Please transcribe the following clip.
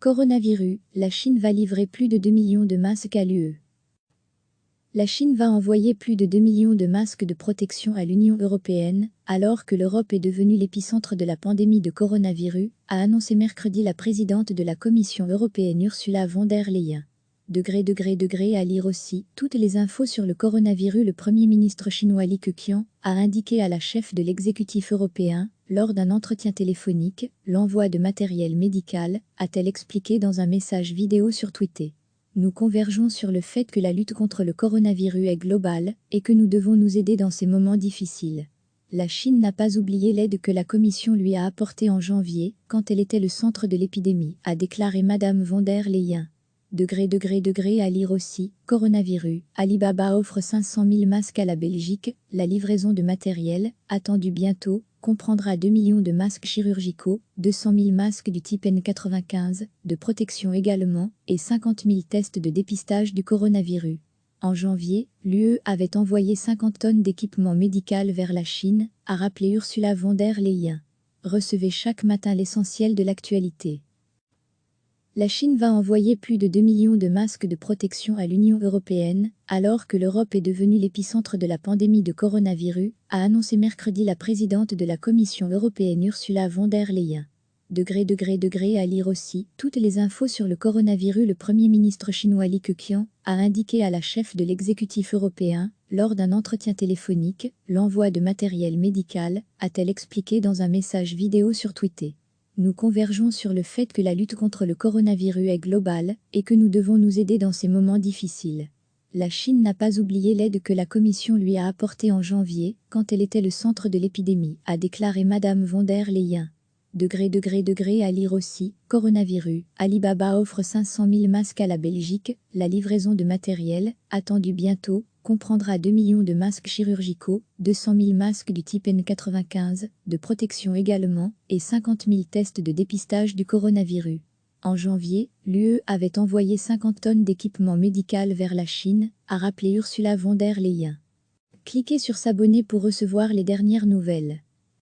Coronavirus, la Chine va livrer plus de 2 millions de masques à l'UE. La Chine va envoyer plus de 2 millions de masques de protection à l'Union européenne, alors que l'Europe est devenue l'épicentre de la pandémie de coronavirus, a annoncé mercredi la présidente de la Commission européenne Ursula von der Leyen. À lire aussi, toutes les infos sur le coronavirus. Le Premier ministre chinois Li Keqiang a indiqué à la chef de l'exécutif européen, lors d'un entretien téléphonique, l'envoi de matériel médical, a-t-elle expliqué dans un message vidéo sur Twitter. Nous convergeons sur le fait que la lutte contre le coronavirus est globale et que nous devons nous aider dans ces moments difficiles. La Chine n'a pas oublié l'aide que la Commission lui a apportée en janvier, quand elle était le centre de l'épidémie, a déclaré Madame von der Leyen. À lire aussi, coronavirus, Alibaba offre 500 000 masques à la Belgique, la livraison de matériel, attendue bientôt, comprendra 2 millions de masques chirurgicaux, 200 000 masques du type N95, de protection également, et 50 000 tests de dépistage du coronavirus. En janvier, l'UE avait envoyé 50 tonnes d'équipement médical vers la Chine, a rappelé Ursula von der Leyen. Recevez chaque matin l'essentiel de l'actualité. La Chine va envoyer plus de 2 millions de masques de protection à l'Union européenne, alors que l'Europe est devenue l'épicentre de la pandémie de coronavirus, a annoncé mercredi la présidente de la Commission européenne Ursula von der Leyen. À lire aussi, toutes les infos sur le coronavirus. Le Premier ministre chinois Li Keqiang a indiqué à la chef de l'exécutif européen, lors d'un entretien téléphonique, l'envoi de matériel médical, a-t-elle expliqué dans un message vidéo sur Twitter. Nous convergeons sur le fait que la lutte contre le coronavirus est globale et que nous devons nous aider dans ces moments difficiles. La Chine n'a pas oublié l'aide que la Commission lui a apportée en janvier, quand elle était le centre de l'épidémie, a déclaré Madame von der Leyen. À lire aussi, coronavirus, Alibaba offre 500 000 masques à la Belgique, la livraison de matériel, attendue bientôt, comprendra 2 millions de masques chirurgicaux, 200 000 masques du type N95, de protection également, et 50 000 tests de dépistage du coronavirus. En janvier, l'UE avait envoyé 50 tonnes d'équipement médical vers la Chine, a rappelé Ursula von der Leyen. Cliquez sur s'abonner pour recevoir les dernières nouvelles.